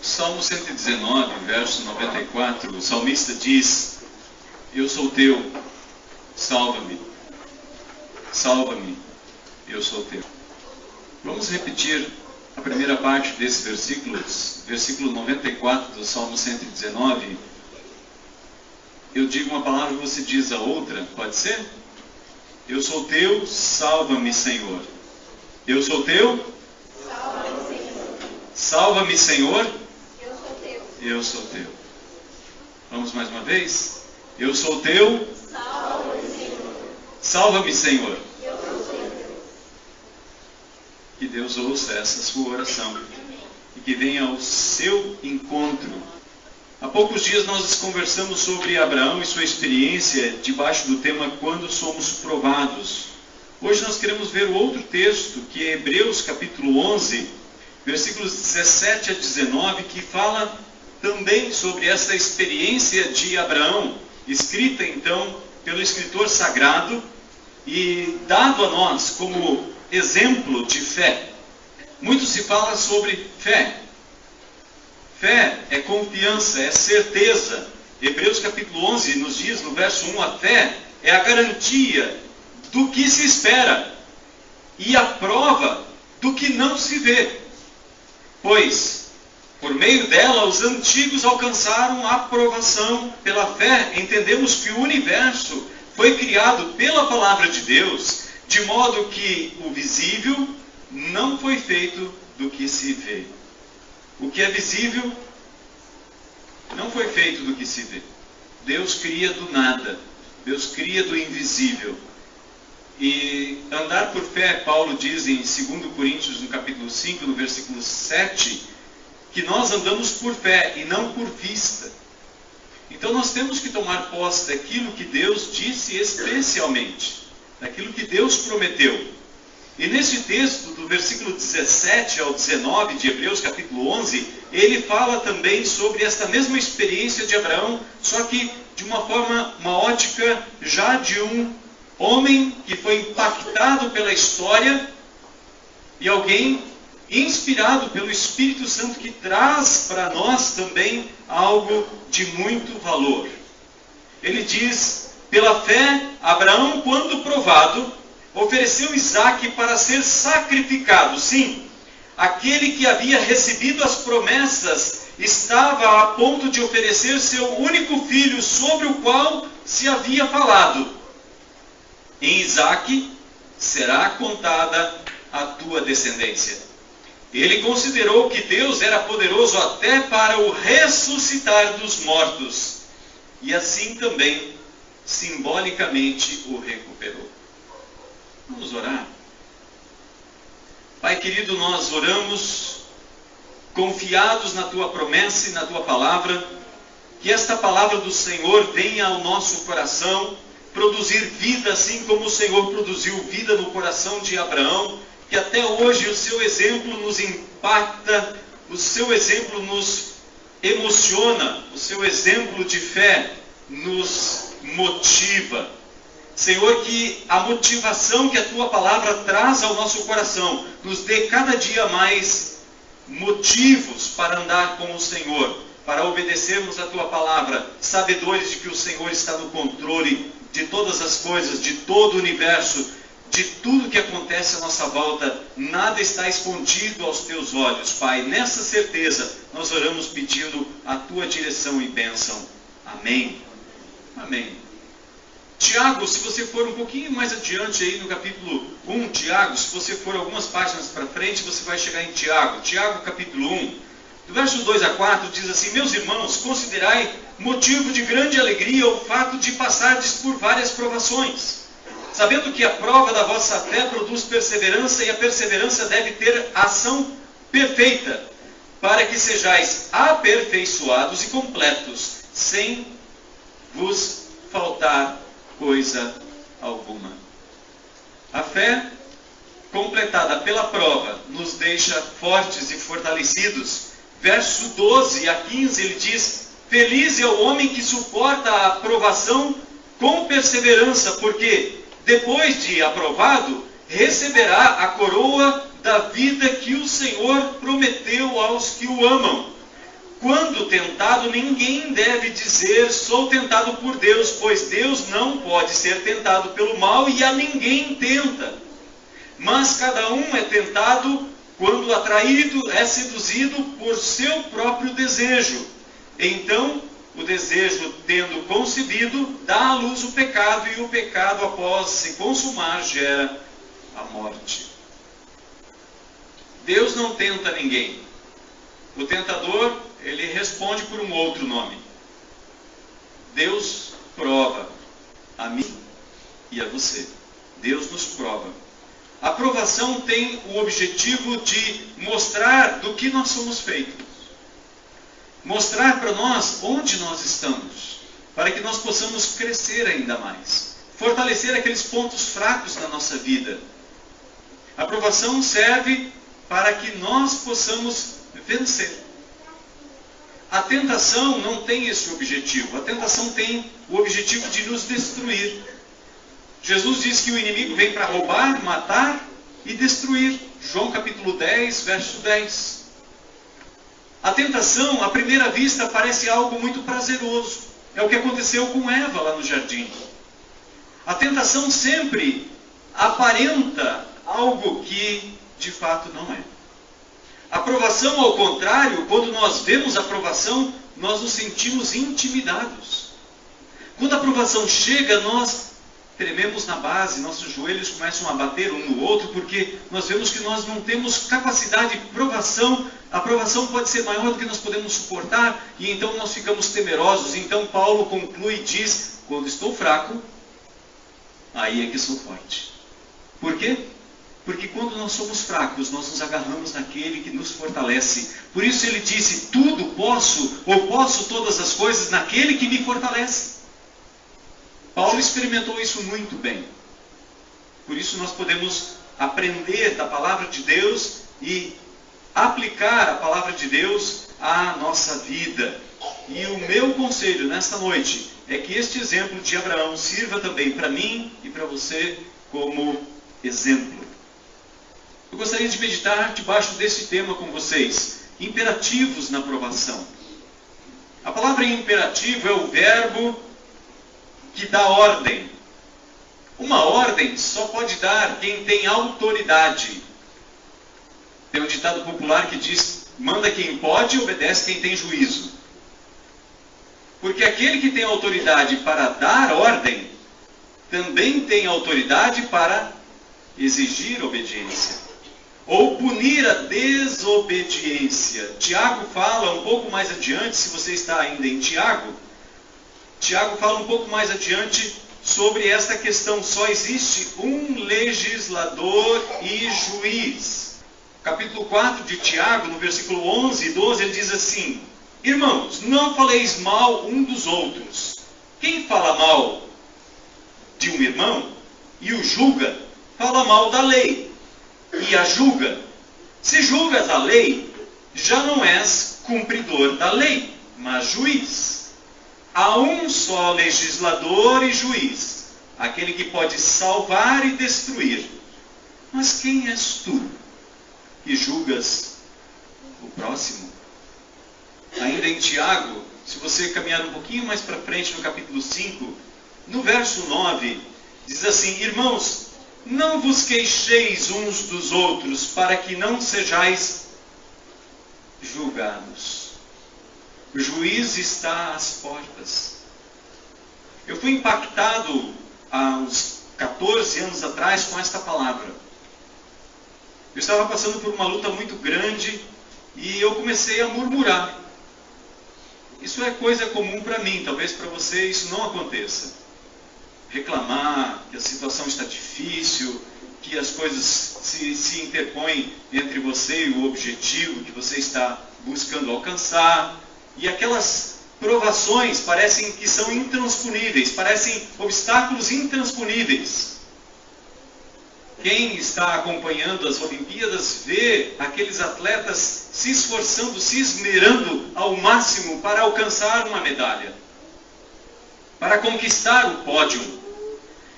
Salmo 119, verso 94, o salmista diz: eu sou teu, salva-me, salva-me, eu sou teu. Vamos repetir a primeira parte desse versículo 94 do Salmo 119. Eu digo uma palavra e você diz a outra, pode ser? Eu sou teu, salva-me, Senhor. Eu sou teu? Salva-me, Senhor. Salva-me, Senhor. Eu sou teu. Eu sou teu. Vamos mais uma vez? Eu sou teu. Salva-me, Senhor. Salva-me, Senhor. Eu sou teu. Que Deus ouça essa sua oração e que venha ao seu encontro. Há poucos dias nós conversamos sobre Abraão e sua experiência debaixo do tema Quando Somos Provados. Hoje nós queremos ver o outro texto, que é Hebreus capítulo 11, versículos 17 a 19, que fala também sobre essa experiência de Abraão, escrita então pelo escritor sagrado e dado a nós como exemplo de fé. Muito se fala sobre fé. Fé é confiança, é certeza. Hebreus capítulo 11 nos diz, no verso 1, a fé é a garantia do que se espera e a prova do que não se vê. Pois, por meio dela, os antigos alcançaram a aprovação. Pela fé, entendemos que o universo foi criado pela palavra de Deus, de modo que o visível não foi feito do que se vê. O que é visível não foi feito do que se vê. Deus cria do nada. Deus cria do invisível. E andar por fé, Paulo diz em 2 Coríntios, no capítulo 5, no versículo 7, que nós andamos por fé e não por vista. Então nós temos que tomar posse daquilo que Deus disse especialmente, daquilo que Deus prometeu. E nesse texto, do versículo 17 ao 19 de Hebreus capítulo 11, ele fala também sobre esta mesma experiência de Abraão, só que de uma forma, uma ótica já de um homem que foi impactado pela história e alguém inspirado pelo Espírito Santo que traz para nós também algo de muito valor. Ele diz: pela fé, Abraão, quando provado, ofereceu Isaque para ser sacrificado. Sim, aquele que havia recebido as promessas estava a ponto de oferecer seu único filho, sobre o qual se havia falado: em Isaque será contada a tua descendência. Ele considerou que Deus era poderoso até para o ressuscitar dos mortos, e assim também simbolicamente o recuperou. Vamos orar. Pai querido, nós oramos confiados na tua promessa e na tua palavra, que esta palavra do Senhor venha ao nosso coração produzir vida, assim como o Senhor produziu vida no coração de Abraão, que até hoje o seu exemplo nos impacta, o seu exemplo nos emociona, o seu exemplo de fé nos motiva. Senhor, que a motivação que a tua palavra traz ao nosso coração nos dê cada dia mais motivos para andar com o Senhor, para obedecermos a tua palavra, sabedores de que o Senhor está no controle de todas as coisas, de todo o universo, de tudo que acontece à nossa volta. Nada está escondido aos teus olhos, Pai. Nessa certeza, nós oramos pedindo a tua direção e bênção. Amém. Amém. Tiago, se você for um pouquinho mais adiante aí no capítulo 1, Tiago, se você for algumas páginas para frente, você vai chegar em Tiago. Tiago, capítulo 1, do verso 2 a 4, diz assim: meus irmãos, considerai motivo de grande alegria o fato de passardes por várias provações, sabendo que a prova da vossa fé produz perseverança, e a perseverança deve ter ação perfeita, para que sejais aperfeiçoados e completos, sem vos faltar coisa alguma. A fé, completada pela prova, nos deixa fortes e fortalecidos. Verso 12 a 15, ele diz: feliz é o homem que suporta a aprovação com perseverança, porque depois de aprovado, receberá a coroa da vida que o Senhor prometeu aos que o amam. Quando tentado, ninguém deve dizer, sou tentado por Deus, pois Deus não pode ser tentado pelo mal e a ninguém tenta. Mas cada um é tentado quando atraído, é seduzido por seu próprio desejo. Então, o desejo, tendo concebido, dá à luz o pecado, e o pecado, após se consumar, gera a morte. Deus não tenta ninguém. O tentador, ele responde por um outro nome. Deus prova a mim e a você. Deus nos prova. A provação tem o objetivo de mostrar do que nós somos feitos. Mostrar para nós onde nós estamos, para que nós possamos crescer ainda mais, fortalecer aqueles pontos fracos na nossa vida. A provação serve para que nós possamos vencer. A tentação não tem esse objetivo. A tentação tem o objetivo de nos destruir. Jesus diz que o inimigo vem para roubar, matar e destruir. João capítulo 10, verso 10. A tentação, à primeira vista, parece algo muito prazeroso. É o que aconteceu com Eva lá no jardim. A tentação sempre aparenta algo que de fato não é. A provação, ao contrário, quando nós vemos a provação, nós nos sentimos intimidados. Quando a provação chega, nós trememos na base, nossos joelhos começam a bater um no outro, porque nós vemos que nós não temos capacidade de provação. A provação pode ser maior do que nós podemos suportar, e então nós ficamos temerosos. Então Paulo conclui e diz, quando estou fraco, aí é que sou forte. Por quê? Porque quando nós somos fracos, nós nos agarramos naquele que nos fortalece. Por isso ele disse, tudo posso, ou posso todas as coisas naquele que me fortalece. Paulo experimentou isso muito bem. Por isso nós podemos aprender da palavra de Deus e aplicar a palavra de Deus à nossa vida. E o meu conselho nesta noite é que este exemplo de Abraão sirva também para mim e para você como exemplo. Eu gostaria de meditar debaixo desse tema com vocês. Imperativos na provação. A palavra imperativo é o verbo que dá ordem. Uma ordem só pode dar quem tem autoridade. Tem um ditado popular que diz, manda quem pode, obedece quem tem juízo. Porque aquele que tem autoridade para dar ordem, também tem autoridade para exigir obediência. Ou punir a desobediência. Tiago fala um pouco mais adiante, se você está ainda em Tiago fala um pouco mais adiante sobre esta questão. Só existe um legislador e juiz. Capítulo 4 de Tiago, no versículo 11 e 12, ele diz assim, irmãos, não faleis mal um dos outros. Quem fala mal de um irmão e o julga, fala mal da lei e a julga. Se julgas a lei, já não és cumpridor da lei, mas juiz. Há um só legislador e juiz, aquele que pode salvar e destruir. Mas quem és tu que julgas o próximo? Ainda em Tiago, se você caminhar um pouquinho mais para frente no capítulo 5, no verso 9, diz assim, irmãos, não vos queixeis uns dos outros, para que não sejais julgados. O juiz está às portas. Eu fui impactado há uns 14 anos atrás com esta palavra. Eu estava passando por uma luta muito grande e eu comecei a murmurar. Isso é coisa comum para mim, talvez para você isso não aconteça. Reclamar que a situação está difícil, que as coisas se interpõem entre você e o objetivo que você está buscando alcançar. E aquelas provações parecem que são intransponíveis, parecem obstáculos intransponíveis. Quem está acompanhando as Olimpíadas vê aqueles atletas se esforçando, se esmerando ao máximo para alcançar uma medalha, para conquistar o pódio.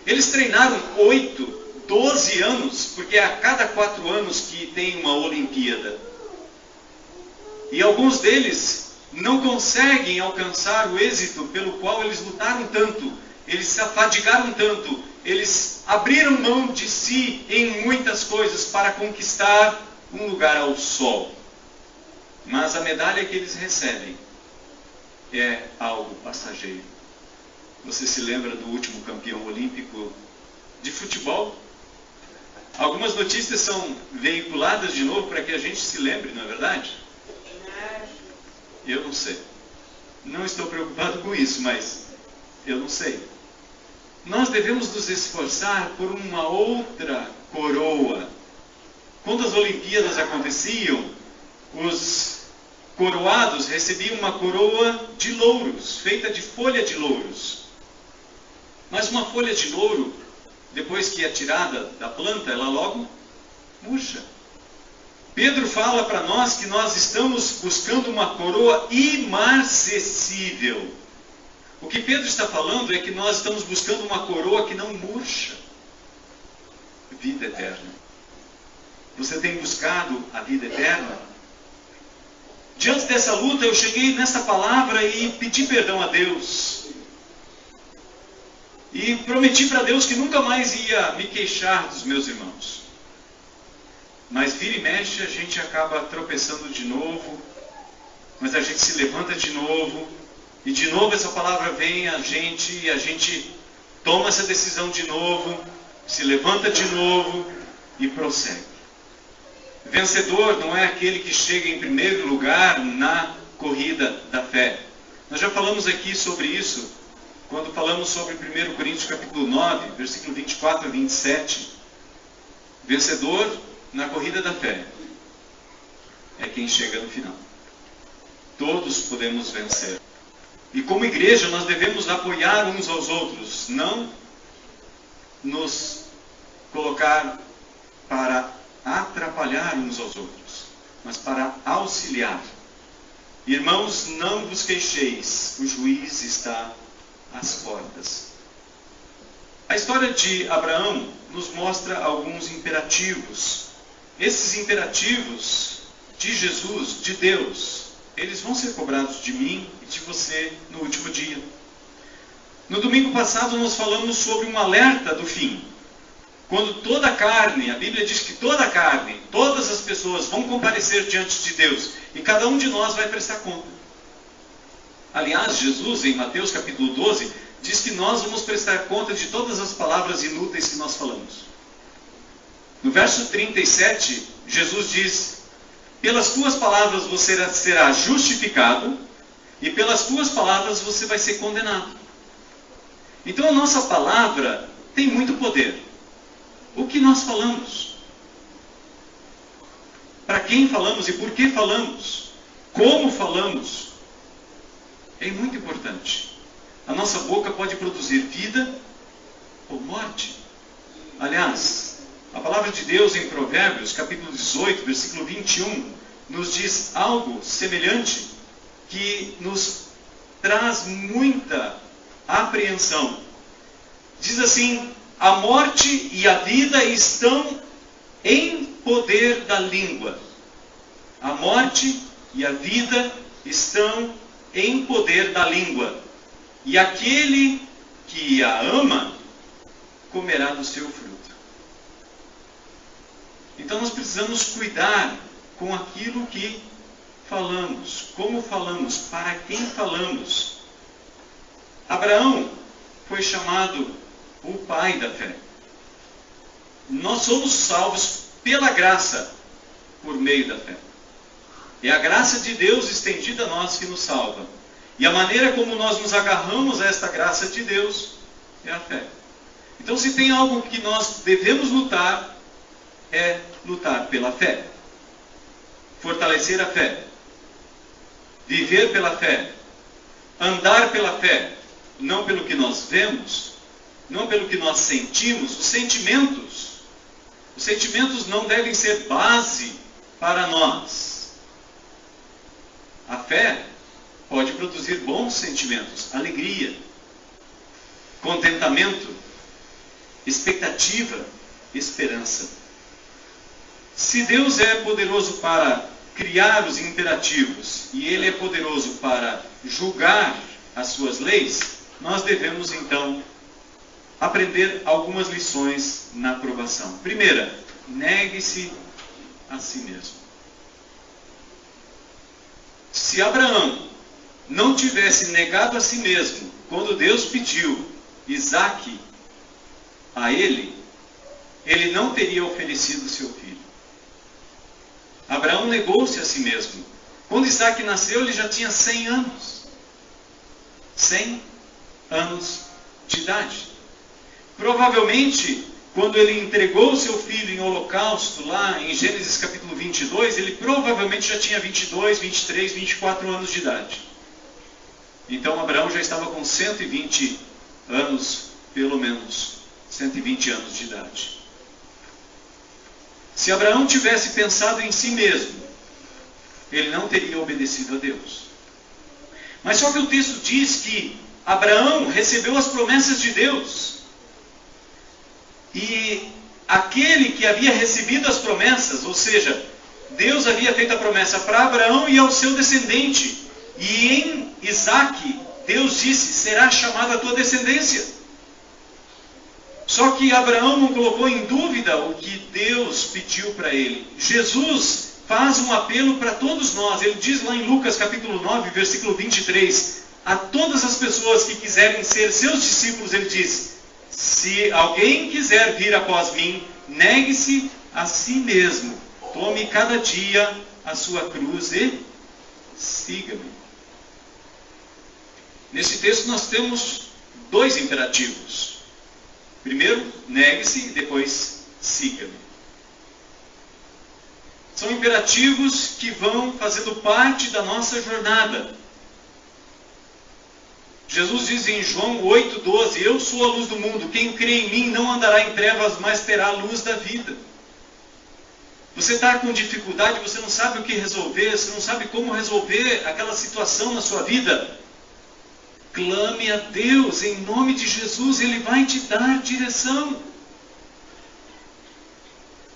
Eles treinaram 8, 12 anos, porque é a cada 4 anos que tem uma Olimpíada. E alguns deles não conseguem alcançar o êxito pelo qual eles lutaram tanto, eles se afadigaram tanto, eles abriram mão de si em muitas coisas para conquistar um lugar ao sol. Mas a medalha que eles recebem é algo passageiro. Você se lembra do último campeão olímpico de futebol? Algumas notícias são veiculadas de novo para que a gente se lembre, não é verdade? Eu não sei. Não estou preocupado com isso, mas eu não sei. Nós devemos nos esforçar por uma outra coroa. Quando as Olimpíadas aconteciam, os coroados recebiam uma coroa de louros, feita de folha de louros. Mas uma folha de louro, depois que é tirada da planta, ela logo murcha. Pedro fala para nós que nós estamos buscando uma coroa imarcessível. O que Pedro está falando é que nós estamos buscando uma coroa que não murcha. Vida eterna. Você tem buscado a vida eterna? Diante dessa luta, eu cheguei nessa palavra e pedi perdão a Deus. E prometi para Deus que nunca mais ia me queixar dos meus irmãos. Mas vira e mexe, a gente acaba tropeçando de novo. Mas a gente se levanta de novo. E de novo essa palavra vem a gente. E a gente toma essa decisão de novo. Se levanta de novo e prossegue. Vencedor não é aquele que chega em primeiro lugar na corrida da fé. Nós já falamos aqui sobre isso, quando falamos sobre 1 Coríntios capítulo 9, versículo 24 a 27. Vencedor na corrida da fé é quem chega no final. Todos podemos vencer. E como igreja nós devemos apoiar uns aos outros, não nos colocar para atrapalhar uns aos outros, mas para auxiliar. Irmãos, não vos queixeis, o juiz está às portas. A história de Abraão nos mostra alguns imperativos. Esses imperativos de Jesus, de Deus, eles vão ser cobrados de mim e de você no último dia. No domingo passado nós falamos sobre um alerta do fim. Quando toda a carne, a Bíblia diz que toda a carne, todas as pessoas vão comparecer diante de Deus. E cada um de nós vai prestar conta. Aliás, Jesus, em Mateus capítulo 12, diz que nós vamos prestar conta de todas as palavras inúteis que nós falamos. No verso 37, Jesus diz: pelas tuas palavras você será justificado, e pelas tuas palavras você vai ser condenado. Então a nossa palavra tem muito poder. O que nós falamos? Para quem falamos e por que falamos? Como falamos? É muito importante. A nossa boca pode produzir vida ou morte. Aliás, a palavra de Deus em Provérbios, capítulo 18, versículo 21, nos diz algo semelhante que nos traz muita apreensão. Diz assim: a morte e a vida estão em poder da língua. A morte e a vida estão em poder da língua. E aquele que a ama comerá do seu fruto. Então nós precisamos cuidar com aquilo que falamos, como falamos, para quem falamos. Abraão foi chamado o pai da fé. Nós somos salvos pela graça, por meio da fé. É a graça de Deus estendida a nós que nos salva. E a maneira como nós nos agarramos a esta graça de Deus é a fé. Então, se tem algo que nós devemos lutar, é lutar pela fé. Fortalecer a fé. Viver pela fé. Andar pela fé. Não pelo que nós vemos, não pelo que nós sentimos. Os sentimentos não devem ser base para nós. A fé pode produzir bons sentimentos, alegria, contentamento, expectativa, esperança. Se Deus é poderoso para criar os imperativos e Ele é poderoso para julgar as suas leis, nós devemos então aprender algumas lições na aprovação. Primeira, negue-se a si mesmo. Se Abraão não tivesse negado a si mesmo quando Deus pediu Isaque a ele, ele não teria oferecido seu filho. Abraão negou-se a si mesmo. Quando Isaque nasceu, ele já tinha 100 anos. 100 anos de idade. Provavelmente, quando ele entregou seu filho em holocausto, lá em Gênesis capítulo 22, ele provavelmente já tinha 22, 23, 24 anos de idade. Então Abraão já estava com 120 anos, pelo menos, 120 anos de idade. Se Abraão tivesse pensado em si mesmo, ele não teria obedecido a Deus. Mas só que o texto diz que Abraão recebeu as promessas de Deus. E aquele que havia recebido as promessas, ou seja, Deus havia feito a promessa para Abraão e ao seu descendente. E em Isaque, Deus disse, será chamada a tua descendência. Só que Abraão não colocou em dúvida o que Deus pediu para ele. Jesus faz um apelo para todos nós. Ele diz lá em Lucas capítulo 9, versículo 23, a todas as pessoas que quiserem ser seus discípulos, ele diz, se alguém quiser vir após mim, negue-se a si mesmo, tome cada dia a sua cruz e siga-me. Nesse texto nós temos 2 imperativos. Primeiro, negue-se e depois siga-me. São imperativos que vão fazendo parte da nossa jornada. Jesus diz em João 8,12, eu sou a luz do mundo, quem crê em mim não andará em trevas, mas terá a luz da vida. Você está com dificuldade, você não sabe o que resolver, você não sabe como resolver aquela situação na sua vida. Clame a Deus em nome de Jesus, Ele vai te dar direção.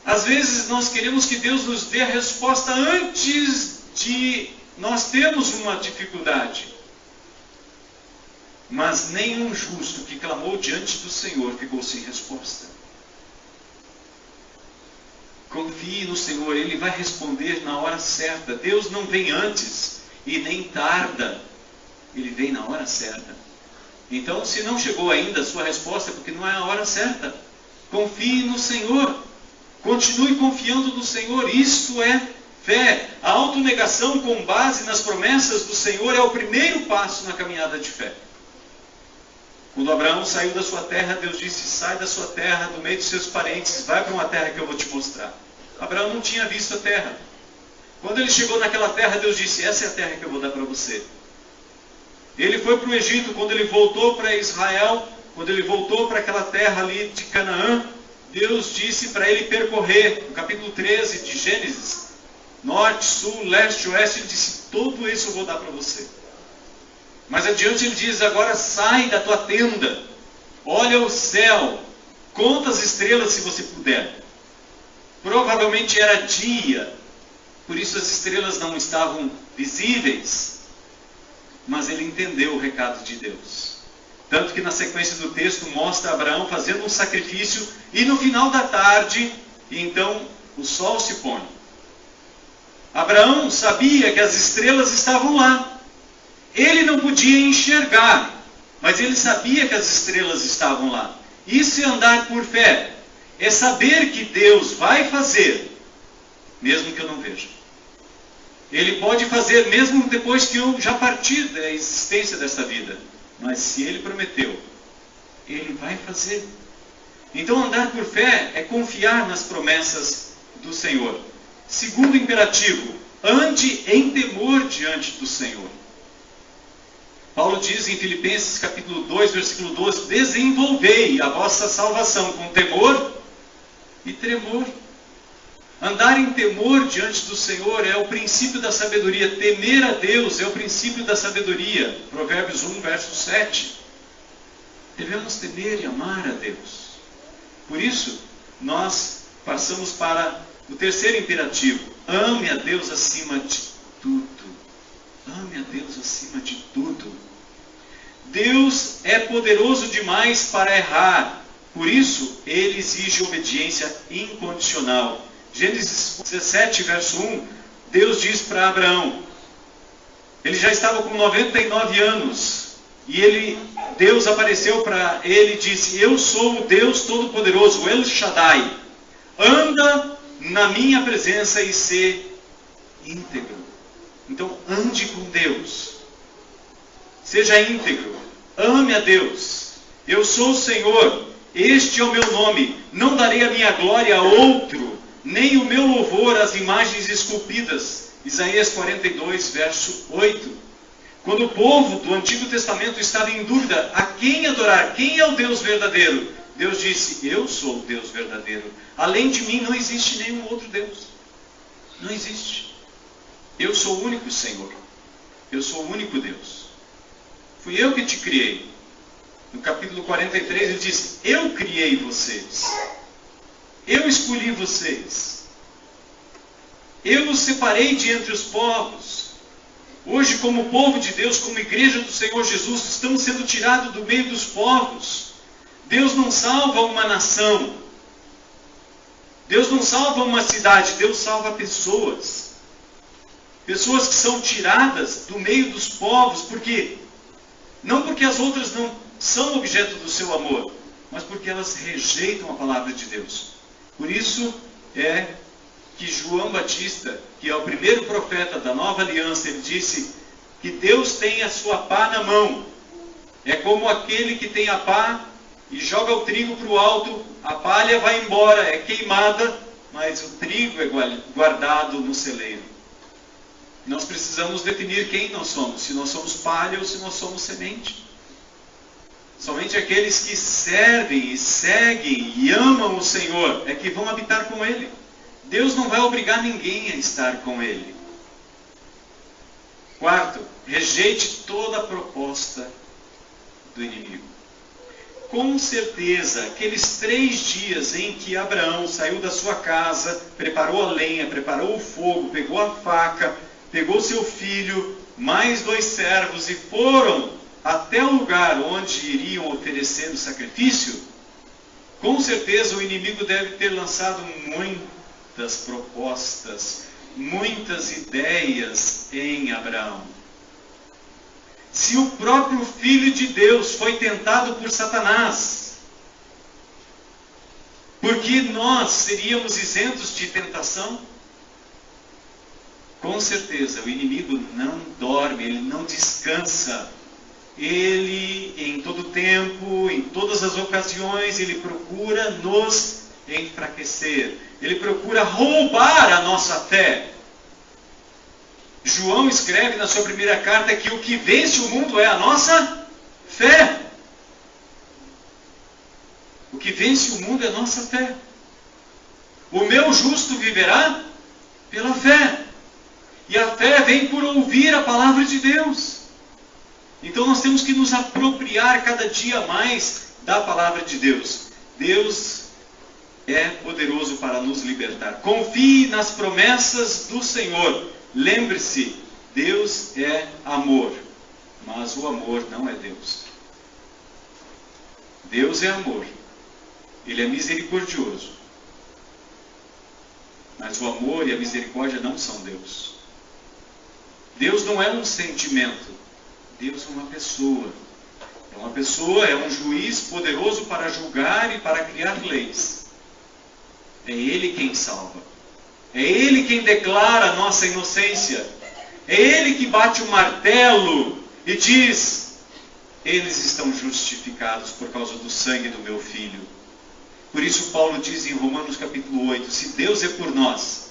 Às vezes nós queremos que Deus nos dê a resposta antes de nós termos uma dificuldade. Mas nenhum justo que clamou diante do Senhor ficou sem resposta. Confie no Senhor, Ele vai responder na hora certa. Deus não vem antes e nem tarda. Ele vem na hora certa. Então, se não chegou ainda a sua resposta, é porque não é a hora certa. Confie no Senhor. Continue confiando no Senhor. Isto é fé. A autonegação com base nas promessas do Senhor é o primeiro passo na caminhada de fé. Quando Abraão saiu da sua terra, Deus disse, sai da sua terra, do meio dos seus parentes, vai para uma terra que eu vou te mostrar. Abraão não tinha visto a terra. Quando ele chegou naquela terra, Deus disse, essa é a terra que eu vou dar para você. Ele foi para o Egito, quando ele voltou para Israel, quando ele voltou para aquela terra ali de Canaã, Deus disse para ele percorrer, no capítulo 13 de Gênesis, norte, sul, leste, oeste, ele disse, tudo isso eu vou dar para você. Mas adiante ele diz, agora sai da tua tenda, olha o céu, conta as estrelas se você puder. Provavelmente era dia, por isso as estrelas não estavam visíveis. Mas ele entendeu o recado de Deus. Tanto que na sequência do texto mostra Abraão fazendo um sacrifício e no final da tarde, então o sol se põe. Abraão sabia que as estrelas estavam lá. Ele não podia enxergar, mas ele sabia que as estrelas estavam lá. Isso é andar por fé. É saber que Deus vai fazer, mesmo que eu não veja. Ele pode fazer mesmo depois que eu já partir da existência desta vida. Mas se Ele prometeu, Ele vai fazer. Então andar por fé é confiar nas promessas do Senhor. Segundo imperativo, ande em temor diante do Senhor. Paulo diz em Filipenses capítulo 2, versículo 12, desenvolvei a vossa salvação com temor e tremor. Andar em temor diante do Senhor é o princípio da sabedoria. Temer a Deus é o princípio da sabedoria. Provérbios 1, verso 7. Devemos temer e amar a Deus. Por isso, nós passamos para O terceiro imperativo: ame a Deus acima de tudo. Ame a Deus acima de tudo. Deus é poderoso demais para errar. Por isso, Ele exige obediência incondicional. Gênesis 17, verso 1, Deus diz para Abraão, ele já estava com 99 anos, e Deus apareceu para ele e disse: eu sou o Deus Todo-Poderoso, o El Shaddai. Anda na minha presença e ser íntegro. Então, ande com Deus. Seja íntegro. Ame a Deus. Eu sou o Senhor. Este é o meu nome. Não darei a minha glória a outro, nem o meu louvor às imagens esculpidas. Isaías 42, verso 8. Quando o povo do Antigo Testamento estava em dúvida a quem adorar, quem é o Deus verdadeiro, Deus disse: eu sou o Deus verdadeiro. Além de mim não existe nenhum outro Deus. Não existe. Eu sou o único Senhor. Eu sou o único Deus. Fui eu que te criei. No capítulo 43 ele diz: eu criei vocês. Eu escolhi vocês. Eu os separei de entre os povos. Hoje, como povo de Deus, como igreja do Senhor Jesus, estamos sendo tirados do meio dos povos. Deus não salva uma nação. Deus não salva uma cidade. Deus salva pessoas. Pessoas que são tiradas do meio dos povos. Por quê? Não porque as outras não são objeto do seu amor, mas porque elas rejeitam a palavra de Deus. Por isso é que João Batista, que é o primeiro profeta da nova aliança, ele disse que Deus tem a sua pá na mão. É como aquele que tem a pá e joga o trigo para o alto, a palha vai embora, é queimada, mas o trigo é guardado no celeiro. Nós precisamos definir quem nós somos, se nós somos palha ou se nós somos semente. Somente aqueles que servem e seguem e amam o Senhor é que vão habitar com Ele. Deus não vai obrigar ninguém a estar com Ele. Quarto, rejeite toda a proposta do inimigo. Com certeza, aqueles 3 dias em que Abraão saiu da sua casa, preparou a lenha, preparou o fogo, pegou a faca, pegou seu filho, mais 2 servos e foram até o lugar onde iriam oferecer o sacrifício, com certeza o inimigo deve ter lançado muitas propostas, muitas ideias em Abraão. Se o próprio Filho de Deus foi tentado por Satanás, por que nós seríamos isentos de tentação? Com certeza, o inimigo não dorme, ele não descansa. Ele, em todo tempo, em todas as ocasiões, ele procura nos enfraquecer. Ele procura roubar a nossa fé. João escreve na sua primeira carta que o que vence o mundo é a nossa fé. O que vence o mundo é a nossa fé. O meu justo viverá pela fé. E a fé vem por ouvir a palavra de Deus. Então nós temos que nos apropriar cada dia mais da palavra de Deus. Deus é poderoso para nos libertar. Confie nas promessas do Senhor. Lembre-se, Deus é amor, mas o amor não é Deus. Deus é amor. Ele é misericordioso. Mas o amor e a misericórdia não são Deus. Deus não é um sentimento. Deus é uma pessoa. É uma pessoa, é um juiz poderoso para julgar e para criar leis. É Ele quem salva. É Ele quem declara a nossa inocência. É Ele que bate o martelo e diz: eles estão justificados por causa do sangue do meu filho. Por isso Paulo diz em Romanos capítulo 8, se Deus é por nós,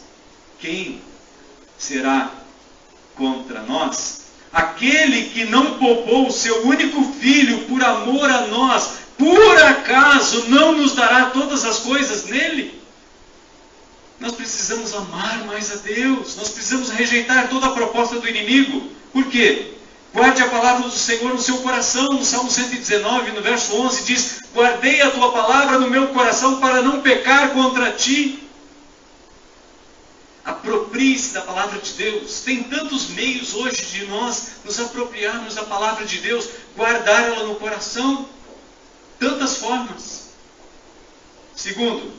quem será contra nós? Aquele que não poupou o seu único filho por amor a nós, por acaso não nos dará todas as coisas nele? Nós precisamos amar mais a Deus. Nós precisamos rejeitar toda a proposta do inimigo. Por quê? Guarde a palavra do Senhor no seu coração. No Salmo 119, no verso 11, diz: guardei a tua palavra no meu coração para não pecar contra ti. Aproprie-se da palavra de Deus. Tem tantos meios hoje de nós nos apropriarmos da palavra de Deus, guardar ela no coração. Tantas formas. Segundo,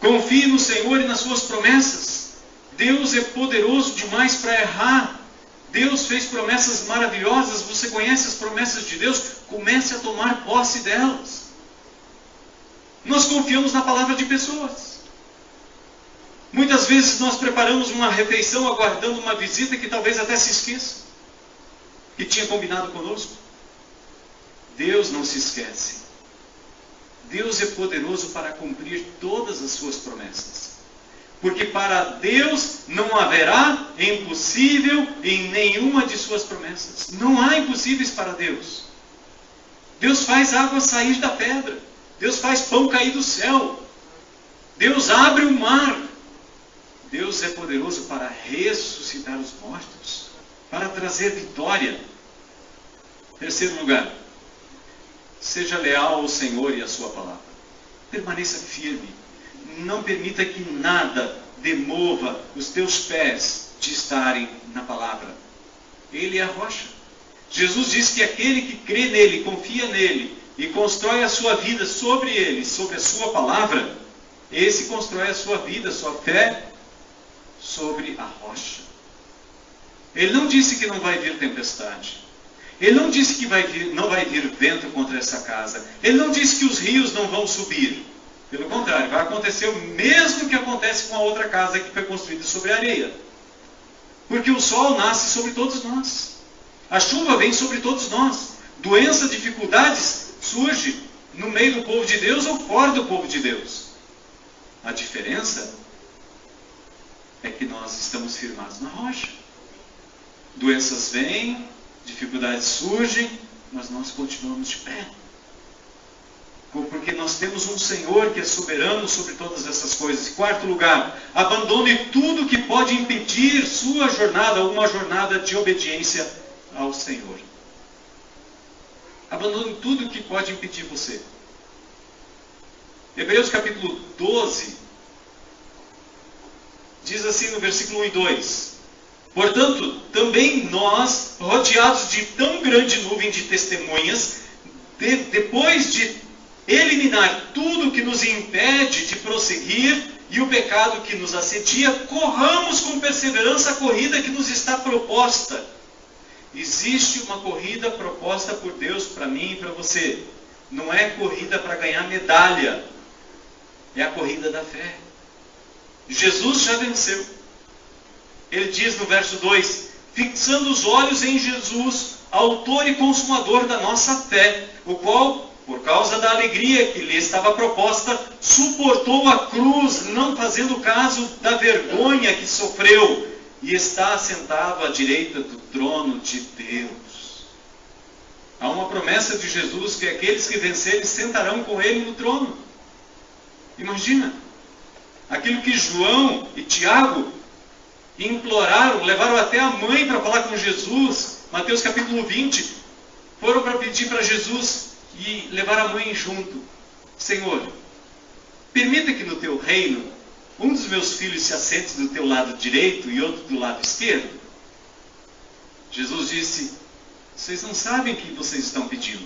confie no Senhor e nas suas promessas. Deus é poderoso demais para errar. Deus fez promessas maravilhosas. Você conhece as promessas de Deus? Comece a tomar posse delas. Nós confiamos na palavra de pessoas. Muitas vezes nós preparamos uma refeição aguardando uma visita que talvez até se esqueça que tinha combinado conosco. Deus não se esquece. Deus é poderoso para cumprir todas as suas promessas. Porque para Deus não haverá impossível em nenhuma de suas promessas. Não há impossíveis para Deus. Deus faz água sair da pedra. Deus faz pão cair do céu. Deus abre o mar. Deus é poderoso para ressuscitar os mortos, para trazer vitória. Terceiro lugar, seja leal ao Senhor e à sua palavra. Permaneça firme. Não permita que nada demova os teus pés de estarem na palavra. Ele é a rocha. Jesus diz que aquele que crê nele, confia nele e constrói a sua vida sobre ele, sobre a sua palavra, esse constrói a sua vida, a sua fé sobre a rocha. Ele não disse que não vai vir tempestade. Ele não disse que não vai vir vento contra essa casa. Ele não disse que os rios não vão subir. Pelo contrário, vai acontecer o mesmo que acontece com a outra casa que foi construída sobre a areia. Porque o sol nasce sobre todos nós. A chuva vem sobre todos nós. Doença, dificuldades surgem no meio do povo de Deus ou fora do povo de Deus. A diferença é que nós estamos firmados na rocha. Doenças vêm, dificuldades surgem, mas nós continuamos de pé. Porque nós temos um Senhor que é soberano sobre todas essas coisas. Quarto lugar, abandone tudo que pode impedir sua jornada, uma jornada de obediência ao Senhor. Abandone tudo que pode impedir você. Hebreus capítulo 12, diz assim no versículo 1 e 2. Portanto, também nós, rodeados de tão grande nuvem de testemunhas, depois de eliminar tudo que nos impede de prosseguir e o pecado que nos assedia, corramos com perseverança a corrida que nos está proposta. Existe uma corrida proposta por Deus para mim e para você. Não é corrida para ganhar medalha. É a corrida da fé. Jesus já venceu. Ele diz no verso 2, fixando os olhos em Jesus, autor e consumador da nossa fé, o qual, por causa da alegria que lhe estava proposta, suportou a cruz, não fazendo caso da vergonha que sofreu, e está assentado à direita do trono de Deus. Há uma promessa de Jesus que aqueles que vencerem sentarão com ele no trono. Imagina, aquilo que João e Tiago imploraram, levaram até a mãe para falar com Jesus, Mateus capítulo 20, foram para pedir para Jesus e levar a mãe junto. Senhor, permita que no teu reino um dos meus filhos se assente do teu lado direito e outro do lado esquerdo. Jesus disse, vocês não sabem o que vocês estão pedindo.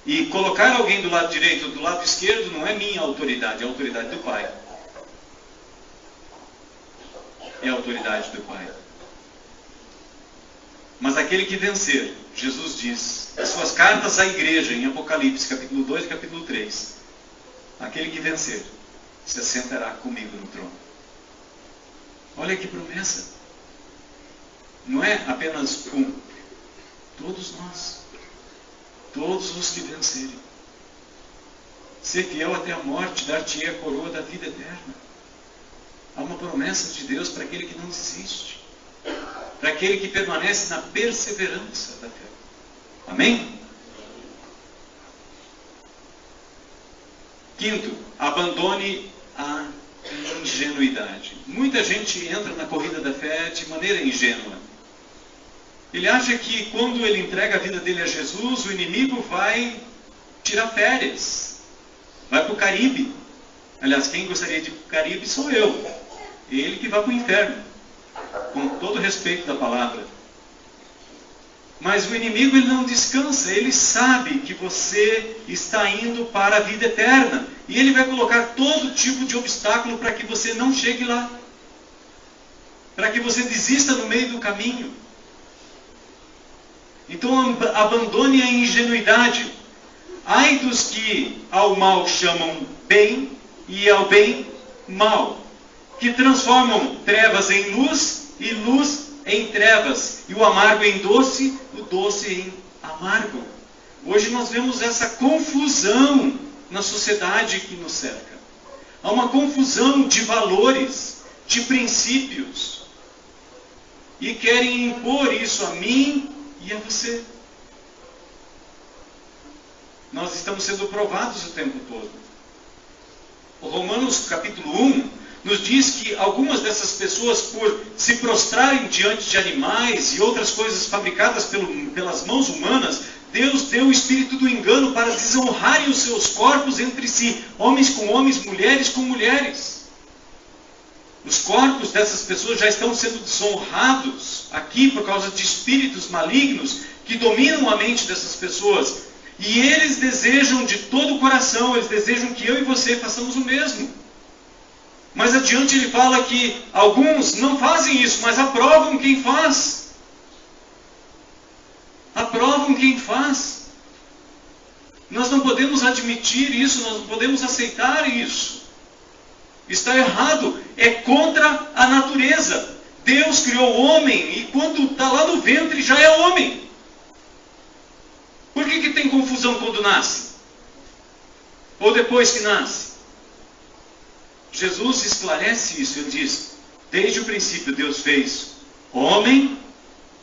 E colocar alguém do lado direito ou do lado esquerdo não é minha autoridade, é a autoridade do Pai. É a autoridade do Pai. Mas aquele que vencer, Jesus diz, as suas cartas à igreja, em Apocalipse, capítulo 2 e capítulo 3, aquele que vencer, se assentará comigo no trono. Olha que promessa. Não é apenas um. Todos nós. Todos os que vencerem. Ser fiel até a morte, dar-te a coroa da vida eterna. Há uma promessa de Deus para aquele que não desiste. Para aquele que permanece na perseverança da fé. Amém? Quinto, abandone a ingenuidade. Muita gente entra na corrida da fé de maneira ingênua. Ele acha que quando ele entrega a vida dele a Jesus, o inimigo vai tirar férias. Vai para o Caribe. Aliás, quem gostaria de ir para o Caribe sou eu. ele que vai para o inferno, com todo o respeito da palavra. Mas o inimigo, ele não descansa, ele sabe que você está indo para a vida eterna. E ele vai colocar todo tipo de obstáculo para que você não chegue lá. Para que você desista no meio do caminho. Então abandone a ingenuidade. Ai dos que ao mal chamam bem e ao bem mal. Que transformam trevas em luz e luz em trevas, e o amargo em doce, o doce em amargo. Hoje nós vemos essa confusão na sociedade que nos cerca. Há uma confusão de valores, de princípios, e querem impor isso a mim e a você. Nós estamos sendo provados o tempo todo. O Romanos capítulo 1 nos diz que algumas dessas pessoas, por se prostrarem diante de animais e outras coisas fabricadas pelas mãos humanas, Deus deu o espírito do engano para desonrarem os seus corpos entre si, homens com homens, mulheres com mulheres. Os corpos dessas pessoas já estão sendo desonrados aqui por causa de espíritos malignos que dominam a mente dessas pessoas. E eles desejam de todo o coração, eles desejam que eu e você façamos o mesmo. Mas adiante ele fala que alguns não fazem isso, mas aprovam quem faz. Aprovam quem faz. Nós não podemos admitir isso, nós não podemos aceitar isso. Está errado, é contra a natureza. Deus criou o homem e quando está lá no ventre já é homem. Por que tem confusão quando nasce? Ou depois que nasce? Jesus esclarece isso, ele diz, desde o princípio Deus fez homem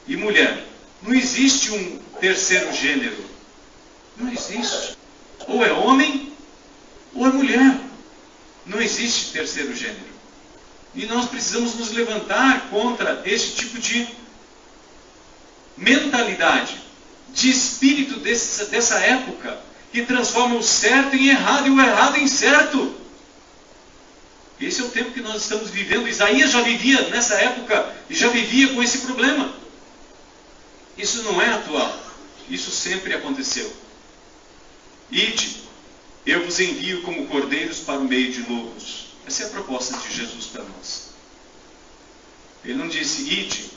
e mulher. Não existe um terceiro gênero. Não existe. Ou é homem ou é mulher. Não existe terceiro gênero. E nós precisamos nos levantar contra esse tipo de mentalidade, de espírito dessa época, que transforma o certo em errado e o errado em certo. Esse é o tempo que nós estamos vivendo. Isaías já vivia nessa época e já vivia com esse problema. Isso não é atual. Isso sempre aconteceu. Ide, eu vos envio como cordeiros para o meio de lobos. Essa é a proposta de Jesus para nós. Ele não disse, ide,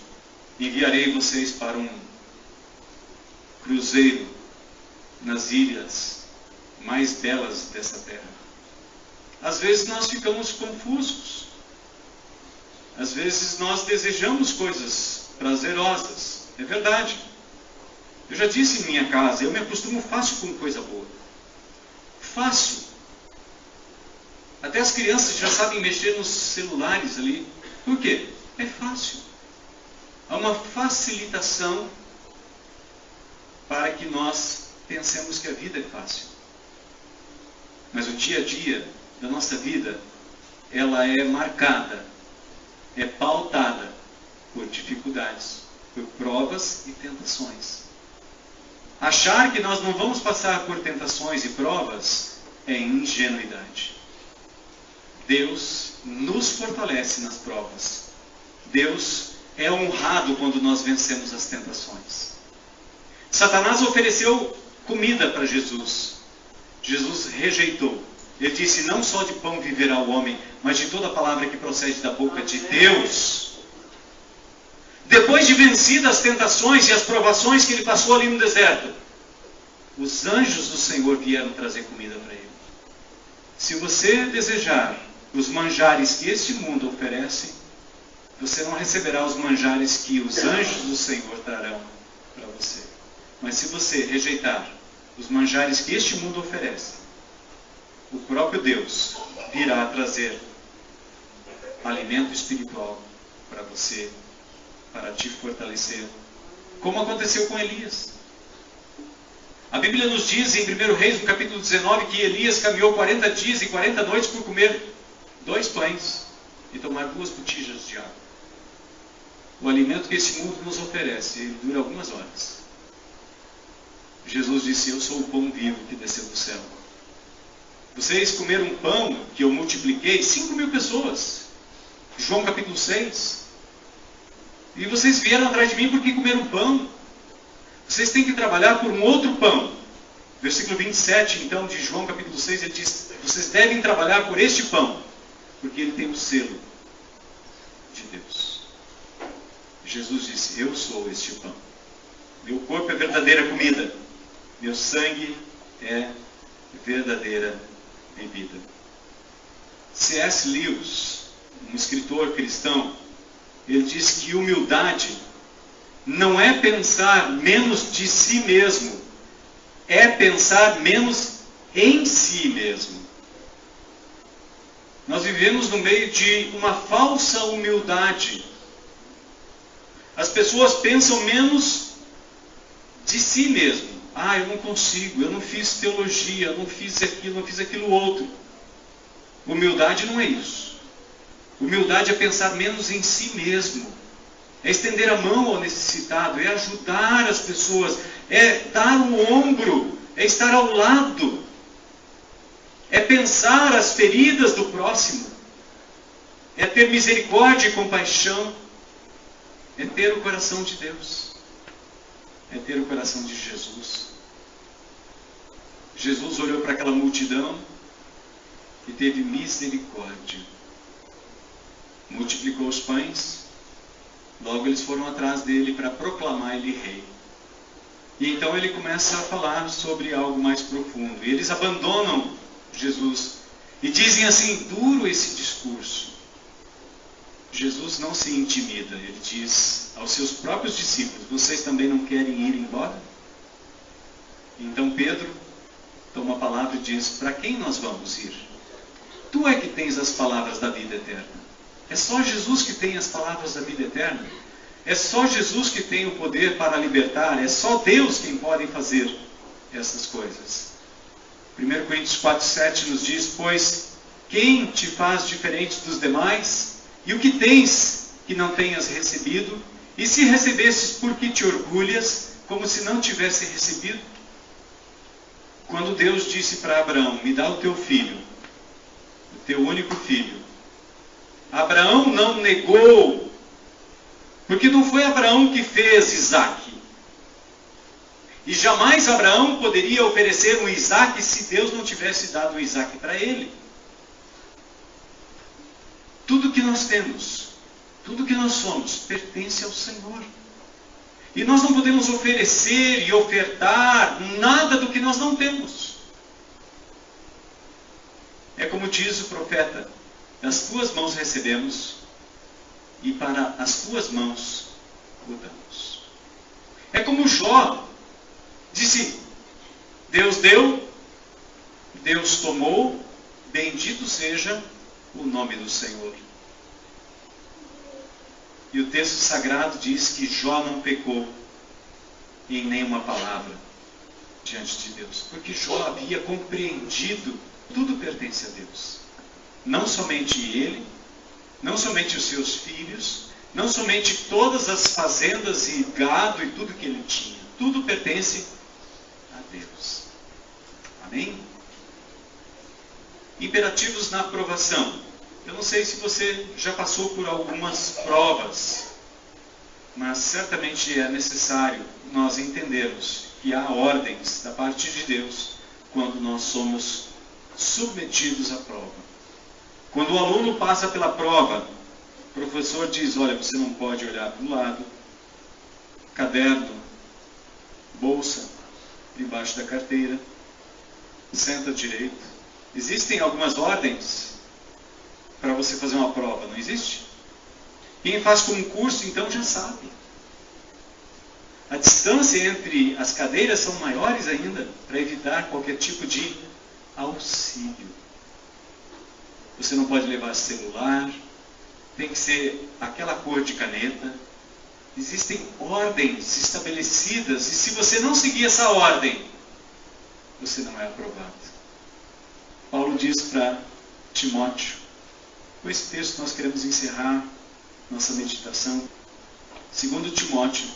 enviarei vocês para um cruzeiro nas ilhas mais belas dessa terra. Às vezes nós ficamos confusos. Às vezes nós desejamos coisas prazerosas. É verdade. Eu já disse em minha casa, eu me acostumo fácil com coisa boa. Fácil. Até as crianças já sabem mexer nos celulares ali. Por quê? É fácil. Há uma facilitação para que nós pensemos que a vida é fácil. Mas o dia a dia da nossa vida, ela é marcada, é pautada por dificuldades, por provas e tentações. Achar que nós não vamos passar por tentações e provas é ingenuidade. Deus nos fortalece nas provas. Deus é honrado quando nós vencemos as tentações. Satanás ofereceu comida para Jesus. Jesus rejeitou. Ele disse, não só de pão viverá o homem, mas de toda palavra que procede da boca de Deus. Depois de vencidas as tentações e as provações que ele passou ali no deserto, os anjos do Senhor vieram trazer comida para ele. Se você desejar os manjares que este mundo oferece, você não receberá os manjares que os anjos do Senhor trarão para você. Mas se você rejeitar os manjares que este mundo oferece, o próprio Deus virá trazer alimento espiritual para você, para te fortalecer, como aconteceu com Elias. A Bíblia nos diz em 1 Reis, no capítulo 19, que Elias caminhou 40 dias e 40 noites por comer 2 pães e tomar 2 botijas de água. O alimento que esse mundo nos oferece, ele dura algumas horas. Jesus disse, eu sou o pão vivo que desceu do céu. Vocês comeram um pão que eu multipliquei, 5.000 pessoas. João capítulo 6. E vocês vieram atrás de mim porque comeram pão. Vocês têm que trabalhar por um outro pão. Versículo 27, então, de João capítulo 6, ele diz: vocês devem trabalhar por este pão, porque ele tem o selo de Deus. Jesus disse: eu sou este pão. Meu corpo é verdadeira comida. Meu sangue é verdadeira bebida. C.S. Lewis, um escritor cristão, ele diz que humildade não é pensar menos de si mesmo, é pensar menos em si mesmo. Nós vivemos no meio de uma falsa humildade. As pessoas pensam menos de si mesmo. Eu não consigo, eu não fiz teologia, eu não fiz aquilo outro. Humildade não é isso. Humildade é pensar menos em si mesmo. É estender a mão ao necessitado, é ajudar as pessoas, é dar o ombro, é estar ao lado, é pensar as feridas do próximo, é ter misericórdia e compaixão, é ter o coração de Deus, é ter o coração de Jesus. Jesus olhou para aquela multidão e teve misericórdia. Multiplicou os pães, logo eles foram atrás dele para proclamar ele rei. E então ele começa a falar sobre algo mais profundo. E eles abandonam Jesus e dizem assim, duro esse discurso. Jesus não se intimida, ele diz aos seus próprios discípulos: vocês também não querem ir embora? Então Pedro toma a palavra e diz: para quem nós vamos ir? Tu é que tens as palavras da vida eterna. É só Jesus que tem as palavras da vida eterna. É só Jesus que tem o poder para libertar. É só Deus quem pode fazer essas coisas. 1 Coríntios 4,7 nos diz: pois quem te faz diferente dos demais? E o que tens que não tenhas recebido? E se recebesses, por que te orgulhas, como se não tivesse recebido? Quando Deus disse para Abraão: me dá o teu filho, o teu único filho, Abraão não negou, porque não foi Abraão que fez Isaque. E jamais Abraão poderia oferecer um Isaque se Deus não tivesse dado o Isaque para ele. Tudo que nós temos, tudo que nós somos, pertence ao Senhor. E nós não podemos oferecer e ofertar nada do que nós não temos. É como diz o profeta: das tuas mãos recebemos e para as tuas mãos o damos. É como Jó disse: Deus deu, Deus tomou, bendito seja o nome do Senhor. E o texto sagrado diz que Jó não pecou em nenhuma palavra diante de Deus, porque Jó havia compreendido tudo pertence a Deus. Não somente ele, não somente os seus filhos, não somente todas as fazendas e gado e tudo que ele tinha. Tudo pertence a Deus. Amém? Imperativos na aprovação. Eu não sei se você já passou por algumas provas, mas certamente é necessário nós entendermos que há ordens da parte de Deus quando nós somos submetidos à prova. Quando o aluno passa pela prova, o professor diz: olha, você não pode olhar para o lado, caderno, bolsa, debaixo da carteira, senta direito. Existem algumas ordens para você fazer uma prova, não existe? Quem faz concurso então já sabe. A distância entre as cadeiras são maiores ainda, para evitar qualquer tipo de auxílio. Você não pode levar celular, tem que ser aquela cor de caneta. Existem ordens estabelecidas, e se você não seguir essa ordem, você não é aprovado. Paulo diz para Timóteo, com esse texto nós queremos encerrar nossa meditação. 2 Timóteo,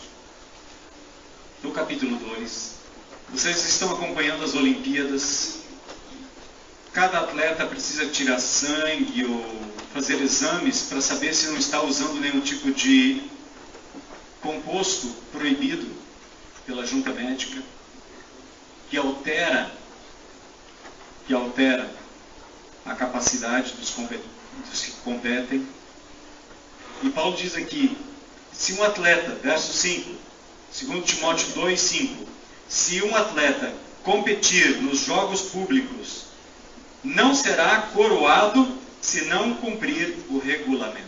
no capítulo 2. Vocês estão acompanhando as Olimpíadas. cada atleta precisa tirar sangue ou fazer exames para saber se não está usando nenhum tipo de composto proibido pela junta médica, que altera a capacidade dos que competem. E Paulo diz aqui, se um atleta, verso 5, 2 Timóteo 2, 5, se um atleta competir nos jogos públicos, não será coroado se não cumprir o regulamento.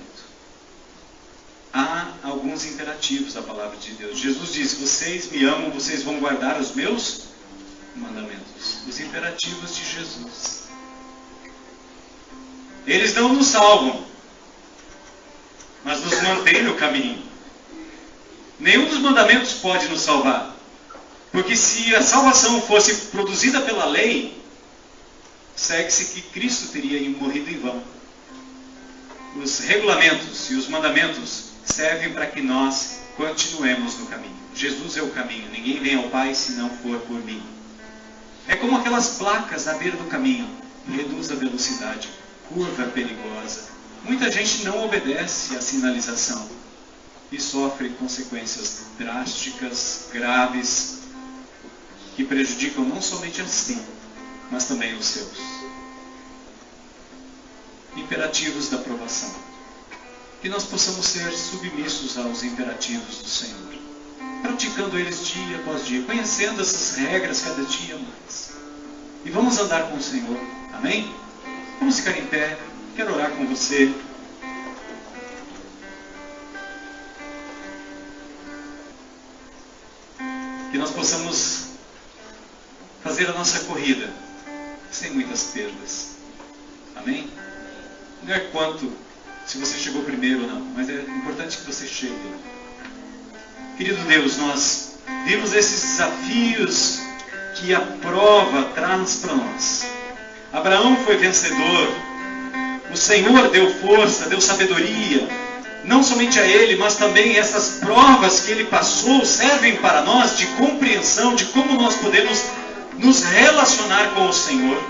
Há alguns imperativos da palavra de Deus. Jesus disse, vocês me amam, vocês vão guardar os meus mandamentos. Os imperativos de Jesus. Eles não nos salvam, mas nos mantêm no caminho. Nenhum dos mandamentos pode nos salvar. Porque se a salvação fosse produzida pela lei, segue-se que Cristo teria morrido em vão. Os regulamentos e os mandamentos servem para que nós continuemos no caminho. Jesus é o caminho, ninguém vem ao Pai se não for por mim. É como aquelas placas na beira do caminho. Reduz a velocidade, curva perigosa. Muita gente não obedece à sinalização e sofre consequências drásticas, graves, que prejudicam não somente a si, mas também os seus. Imperativos da aprovação. Que nós possamos ser submissos aos imperativos do Senhor, praticando eles dia após dia, conhecendo essas regras cada dia mais. E vamos andar com o Senhor. Amém? Vamos ficar em pé. Quero orar com você. Que nós possamos fazer a nossa corrida sem muitas perdas. Amém? Não é quanto, se você chegou primeiro ou não, mas é importante que você chegue. Querido Deus, nós vimos esses desafios que a prova traz para nós. Abraão foi vencedor. O Senhor deu força, deu sabedoria. Não somente a ele, mas também essas provas que ele passou servem para nós de compreensão de como nós podemos nos relacionar com o Senhor.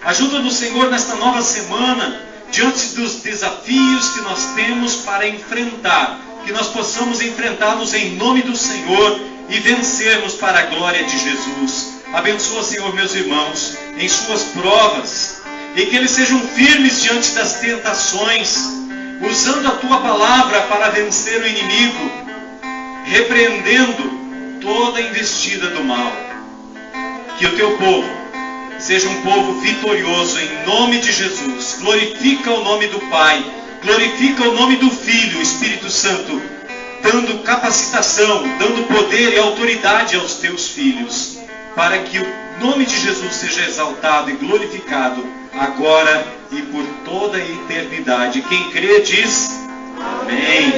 Ajuda do Senhor nesta nova semana, diante dos desafios que nós temos para enfrentar, que nós possamos enfrentá-los em nome do Senhor e vencermos para a glória de Jesus. Abençoa, Senhor, meus irmãos, em suas provas, e que eles sejam firmes diante das tentações, usando a Tua palavra para vencer o inimigo, repreendendo toda a investida do mal. Que o Teu povo seja um povo vitorioso em nome de Jesus. Glorifica o nome do Pai, glorifica o nome do Filho, o Espírito Santo, dando capacitação, dando poder e autoridade aos Teus filhos, para que o nome de Jesus seja exaltado e glorificado agora e por toda a eternidade. Quem crê diz amém.